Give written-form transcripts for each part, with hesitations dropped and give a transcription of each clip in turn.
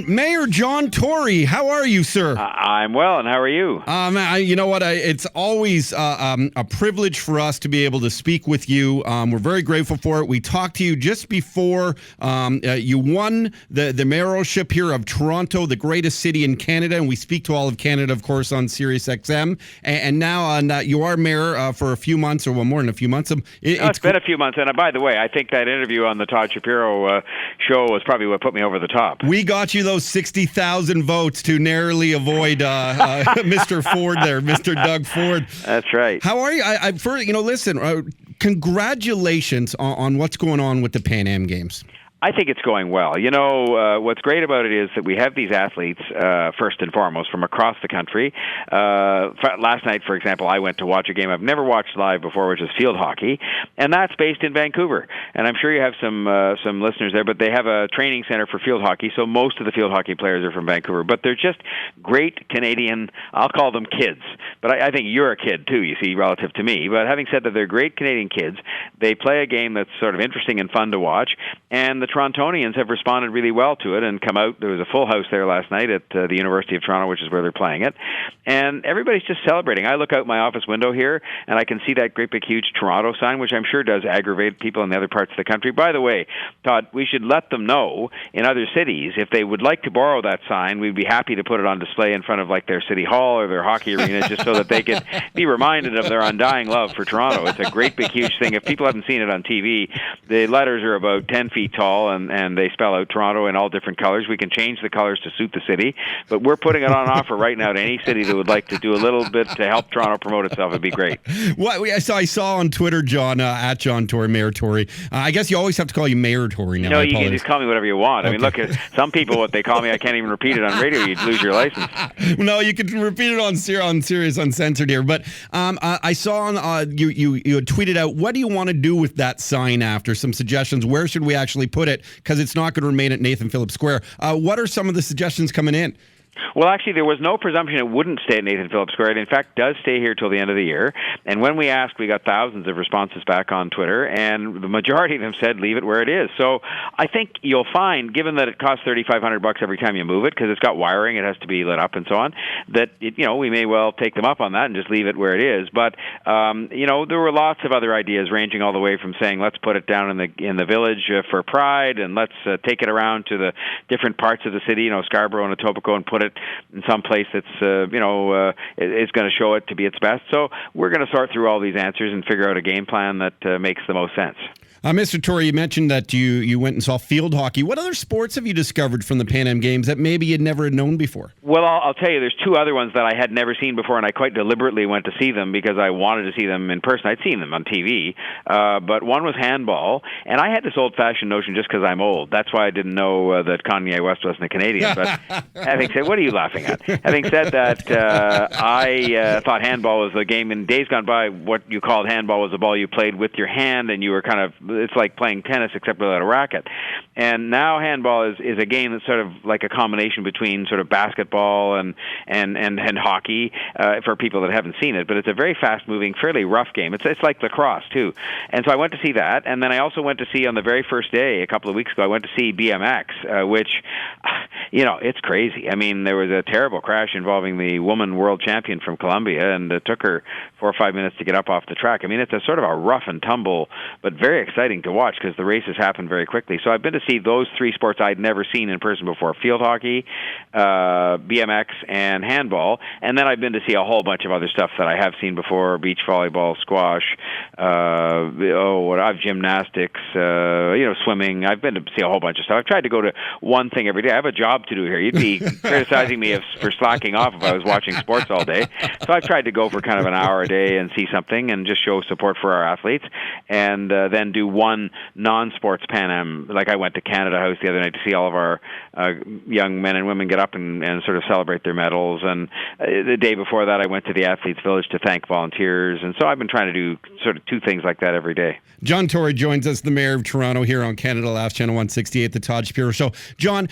Mayor John Tory, how are you, sir? I'm well, and how are you? You know what? It's always a privilege for us to be able to speak with you. We're very grateful for it. We talked to you just before you won the mayoralship here of Toronto, the greatest city in Canada, and we speak to all of Canada, of course, on SiriusXM. And now you are mayor for a few months, or more than a few months. It's been a few months, and by the way, I think that interview on the Todd Shapiro Show was probably what put me over the top. We got you those 60,000 votes to narrowly avoid Mr. Ford there, Mr. Doug Ford. That's right. How are you? Listen, congratulations on what's going on with the Pan Am Games. I think it's going well. You know, what's great about it is that we have these athletes, first and foremost, from across the country. Last night, for example, I went to watch a game I've never watched live before, which is field hockey, and that's based in Vancouver. And I'm sure you have some listeners there, but they have a training center for field hockey, so most of the field hockey players are from Vancouver. But they're just great Canadian, I'll call them kids. But I think you're a kid, too, you see, relative to me. But having said that, they're great Canadian kids. They play a game that's sort of interesting and fun to watch, and the Torontonians have responded really well to it and come out. There was a full house there last night at the University of Toronto, which is where they're playing it. And everybody's just celebrating. I look out my office window here, and I can see that great big huge Toronto sign, which I'm sure does aggravate people in the other parts of the country. By the way, Todd, we should let them know in other cities, if they would like to borrow that sign, we'd be happy to put it on display in front of like their city hall or their hockey arena, just so that they could be reminded of their undying love for Toronto. It's a great big huge thing. If people haven't seen it on TV, the letters are about 10 feet tall, and they spell out Toronto in all different colors. We can change the colors to suit the city, but we're putting it on offer right now to any city that would like to do a little bit to help Toronto promote itself. It'd be great. What I saw on Twitter, John, at John Tory, Mayor Tory. I guess you always have to call you Mayor Tory now. No, you can just call me whatever you want. Okay. I mean, look, some people, what they call me, I can't even repeat it on radio. You'd lose your license. No, you can repeat it on Sirius Uncensored here. But I saw on you had tweeted out, what do you want to do with that sign after? Some suggestions. Where should we actually put it? Because it's not going to remain at Nathan Phillips Square. What are some of the suggestions coming in? Well, actually, there was no presumption it wouldn't stay at Nathan Phillips Square. It, in fact, does stay here till the end of the year. And when we asked, we got thousands of responses back on Twitter, and the majority of them said leave it where it is. So I think you'll find, given that it costs $3,500 every time you move it, because it's got wiring, it has to be lit up and so on, that we may well take them up on that and just leave it where it is. But there were lots of other ideas, ranging all the way from saying let's put it down in the village for Pride, and let's take it around to the different parts of the city, Scarborough and Etobicoke, and put it in some place that's is going to show it to be its best. So we're going to sort through all these answers and figure out a game plan that makes the most sense. Mr. Tory, you mentioned that you went and saw field hockey. What other sports have you discovered from the Pan Am Games that maybe you'd never known before? Well, I'll tell you, there's two other ones that I had never seen before, and I quite deliberately went to see them because I wanted to see them in person. I'd seen them on TV, but one was handball, and I had this old-fashioned notion just because I'm old. That's why I didn't know that Kayne West wasn't a Canadian. But having said, what are you laughing at? Having said that, I thought handball was a game. In days gone by, what you called handball was a ball you played with your hand, and you were it's like playing tennis except without a racket. And now handball is a game that's sort of like a combination between sort of basketball and hockey for people that haven't seen it. But it's a very fast-moving, fairly rough game. It's like lacrosse, too. And so I went to see that. And then I also went to see, on the very first day, a couple of weeks ago, I went to see BMX, which, it's crazy. I mean, there was a terrible crash involving the woman world champion from Colombia, and it took her 4 or 5 minutes to get up off the track. I mean, it's a sort of a rough and tumble, but very exciting to watch because the races happen very quickly. So I've been to see those three sports I'd never seen in person before: field hockey, BMX, and handball. And then I've been to see a whole bunch of other stuff that I have seen before: beach volleyball, squash, gymnastics, swimming. I've been to see a whole bunch of stuff. I've tried to go to one thing every day. I have a job to do here. You'd be criticizing me for slacking off if I was watching sports all day. So I've tried to go for kind of an hour a day and see something and just show support for our athletes, and then do one non-sports Pan Am. Like I went to Canada House the other night to see all of our young men and women get up and sort of celebrate their medals. And the day before that, I went to the Athletes Village to thank volunteers. And so I've been trying to do sort of two things like that every day. John Tory joins us, the Mayor of Toronto, here on Canada Laughs Ch.168, the Todd Shapiro Show. John,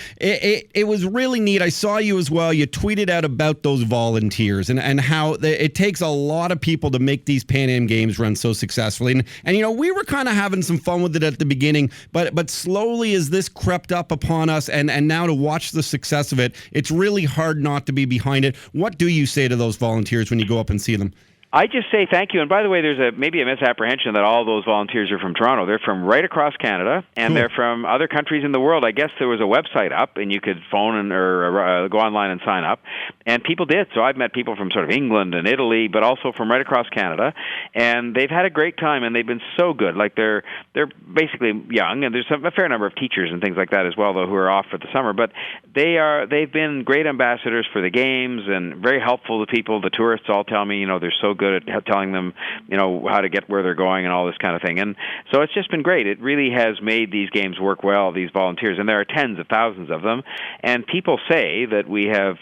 it was really neat. I saw you as well. You tweeted out about those volunteers and how it takes a lot of people to make these Pan Am Games run so successfully. And you know, we were kind of having some fun with it at the beginning, but slowly as this crept up upon us and now to watch the success of it, it's really hard not to be behind it. What do you say to those volunteers when you go up and see them? I just say thank you. And by the way, there's maybe a misapprehension that all those volunteers are from Toronto. They're from right across Canada, and they're from other countries in the world. I guess there was a website up, and you could phone or go online and sign up. And people did. So I've met people from sort of England and Italy, but also from right across Canada. And they've had a great time, and they've been so good. Like they're basically young, and there's a fair number of teachers and things like that as well, though, who are off for the summer. But they've been great ambassadors for the games and very helpful to people. The tourists all tell me, you know, they're so good at telling them, you know, how to get where they're going and all this kind of thing. And so it's just been great. It really has made these games work well, these volunteers, and there are tens of thousands of them. And people say that we have,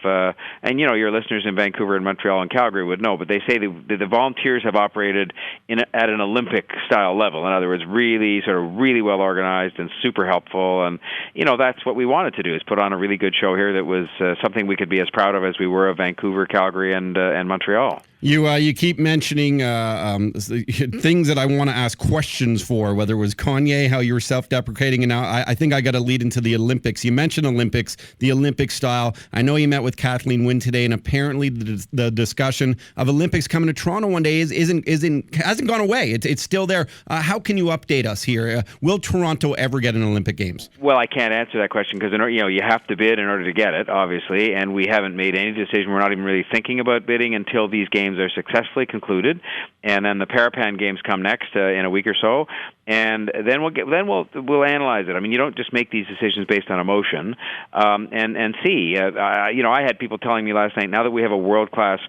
and you know, your listeners in Vancouver and Montreal and Calgary would know, but they say the volunteers have operated at an Olympic-style level. In other words, really well organized and super helpful. And, you know, that's what we wanted to do, is put on a really good show here that was something we could be as proud of as we were of Vancouver, Calgary, and Montreal. You keep mentioning things that I want to ask questions for, whether it was Kanye, how you were self-deprecating, and now I think I got to lead into the Olympics. You mentioned Olympics, the Olympic style. I know you met with Kathleen Wynne today, and apparently the discussion of Olympics coming to Toronto one day hasn't gone away. It's still there. How can you update us here? Will Toronto ever get an Olympic Games? Well, I can't answer that question because you have to bid in order to get it, obviously, and we haven't made any decision. We're not even really thinking about bidding until these games are successfully concluded, and then the Parapan Games come next in a week or so, and then we'll analyze it. I mean, you don't just make these decisions based on emotion, and see. I had people telling me last night, now that we have a world-class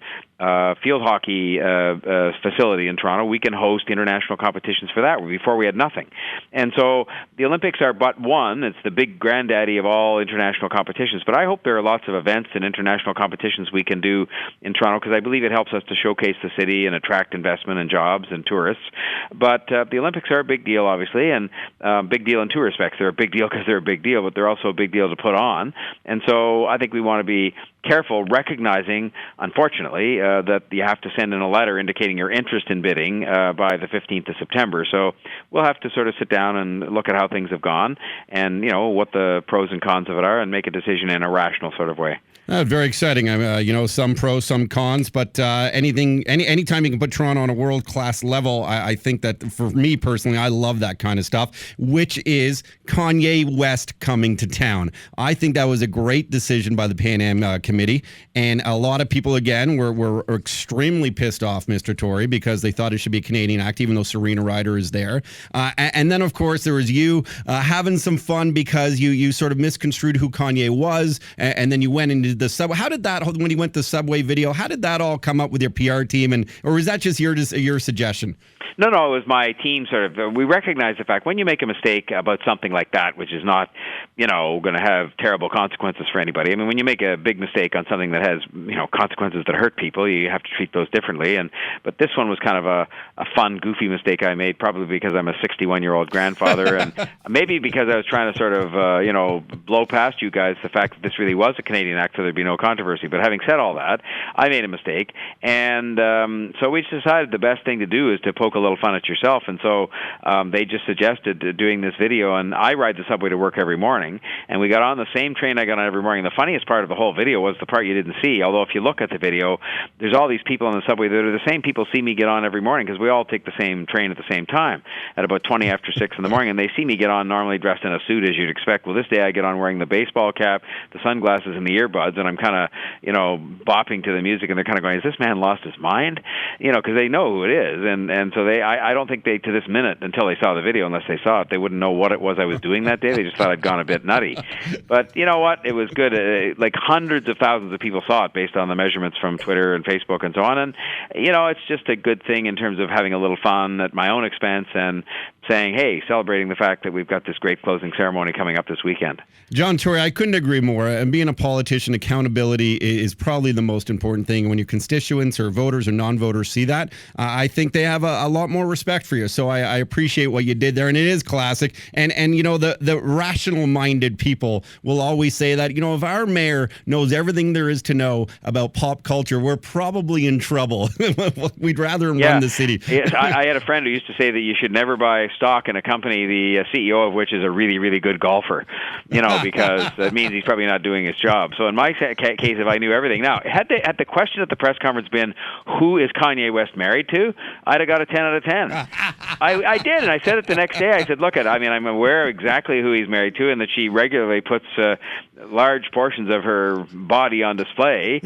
field hockey facility in Toronto, we can host international competitions for that. Before we had nothing. And so the Olympics are but one. It's the big granddaddy of all international competitions. But I hope there are lots of events and international competitions we can do in Toronto, because I believe it helps us to showcase the city and attract investment and jobs and tourists. But the Olympics are a big deal, obviously, and big deal in two respects. They're a big deal because they're a big deal, but they're also a big deal to put on. And so I think we want to be careful, recognizing, unfortunately, that you have to send in a letter indicating your interest in bidding by the 15th of September. So we'll have to sort of sit down and look at how things have gone and, you know, what the pros and cons of it are, and make a decision in a rational sort of way. Very exciting. Some pros, some cons, but anytime you can put Toronto on a world-class level, I think that for me personally, I love that kind of stuff, which is Kanye West coming to town. I think that was a great decision by the Pan Am committee, and a lot of people, again, were extremely pissed off, Mr. Tory, because they thought it should be a Canadian act, even though Serena Ryder is there. And then, of course, there was you having some fun because you sort of misconstrued who Kanye was, and then you went into the subway. How did that, when you went to the subway video, how did that all come up with your PR team, or was that just your suggestion? No, it was my team sort of. We recognize the fact when you make a mistake about something like that, which is not, going to have terrible consequences for anybody. I mean, when you make a big mistake on something that has, consequences that hurt people, you have to treat those differently. But this one was kind of a fun, goofy mistake I made, probably because I'm a 61-year-old grandfather, and maybe because I was trying to sort of, blow past you guys the fact that this really was a Canadian act, so there'd be no controversy. But having said all that, I made a mistake, and so we decided the best thing to do is to poke a little fun at yourself, and so they just suggested doing this video. And I ride the subway to work every morning, and we got on the same train I got on every morning. The funniest part of the whole video was the part you didn't see, although if you look at the video, there's all these people on the subway that are the same people see me get on every morning, because we all take the same train at the same time at about 20 after 6 in the morning, and they see me get on normally dressed in a suit, as you'd expect. Well, this day I get on wearing the baseball cap, the sunglasses, and the earbuds, and I'm kind of, bopping to the music, and they're kind of going, is this man lost his mind? Because they know who it is, and so I don't think they, to this minute, until they saw the video, unless they saw it, they wouldn't know what it was I was doing that day. They just thought I'd gone a bit nutty. But you know what? It was good. Like hundreds of thousands of people saw it based on the measurements from Twitter and Facebook and so on. And, it's just a good thing in terms of having a little fun at my own expense and saying, hey, celebrating the fact that we've got this great closing ceremony coming up this weekend. John Tory, I couldn't agree more. And being a politician, accountability is probably the most important thing. When your constituents or voters or non-voters see that, I think they have a lot more respect for you. So I appreciate what you did there, and it is classic. And you know, the rational-minded people will always say that, you know, if our mayor knows everything there is to know about pop culture, we're probably in trouble. We'd rather him run the city. Yes, I had a friend who used to say that you should never buy stock in a company, the CEO of which is a really, really good golfer, you know, because that means he's probably not doing his job. So in my case, if I knew everything. Now, had the question at the press conference been, who is Kanye West married to, I'd have got a 10 out of 10. I did, and I said it the next day. I said, look, I'm aware exactly who he's married to, and that she regularly puts large portions of her body on display,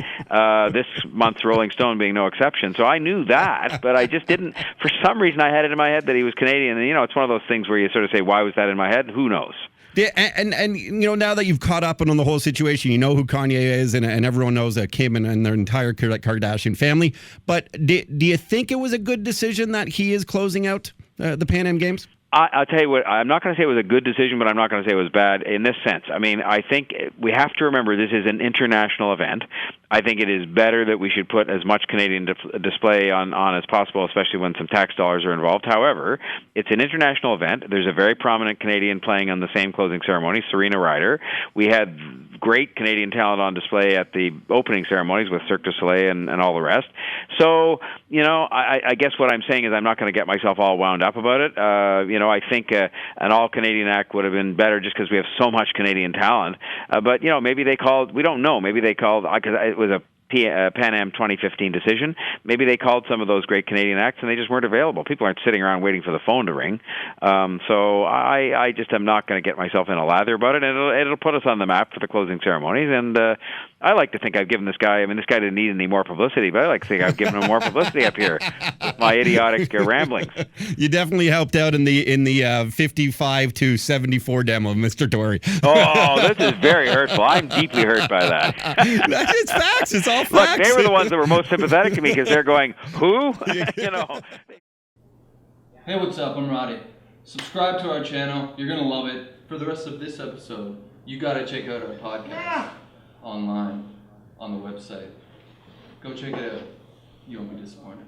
this month's Rolling Stone being no exception. So I knew that, but I just didn't, for some reason I had it in my head that he was Canadian, and you know, it's one of those things where you sort of say, why was that in my head? Who knows? Yeah, and you know, now that you've caught up on the whole situation, you know who Kanye is, and everyone knows Kim and their entire Kardashian family. But do you think it was a good decision that he is closing out the Pan Am Games? I'll tell you what, I'm not going to say it was a good decision, but I'm not going to say it was bad in this sense. I mean, I think we have to remember this is an international event. I think it is better that we should put as much Canadian display on as possible, especially when some tax dollars are involved. However, it's an international event. There's a very prominent Canadian playing on the same closing ceremony, Serena Ryder. We had great Canadian talent on display at the opening ceremonies with Cirque du Soleil and all the rest. So, you know, I guess what I'm saying is I'm not going to get myself all wound up about it. You know, I think an all-Canadian act would have been better just because we have so much Canadian talent. But, you know, maybe they called, we don't know, maybe they called, because it was a Pan Am 2015 decision. Maybe they called some of those great Canadian acts and they just weren't available. People aren't sitting around waiting for the phone to ring. So I just am not going to get myself in a lather about it. And it'll put us on the map for the closing ceremonies. And I like to think I've given this guy, I mean, this guy didn't need any more publicity, but I like to think I've given him more publicity up here with my idiotic ramblings. You definitely helped out in the 55 to 74 demo, Mr. Tory. Oh, this is very hurtful. I'm deeply hurt by that. It's facts. It's all facts. Look, they were the ones that were most sympathetic to me because they're going, who? You know. Hey, what's up? I'm Roddy. Subscribe to our channel. You're going to love it. For the rest of this episode, you got to check out our podcast online on the website. Go check it out. You won't be disappointed.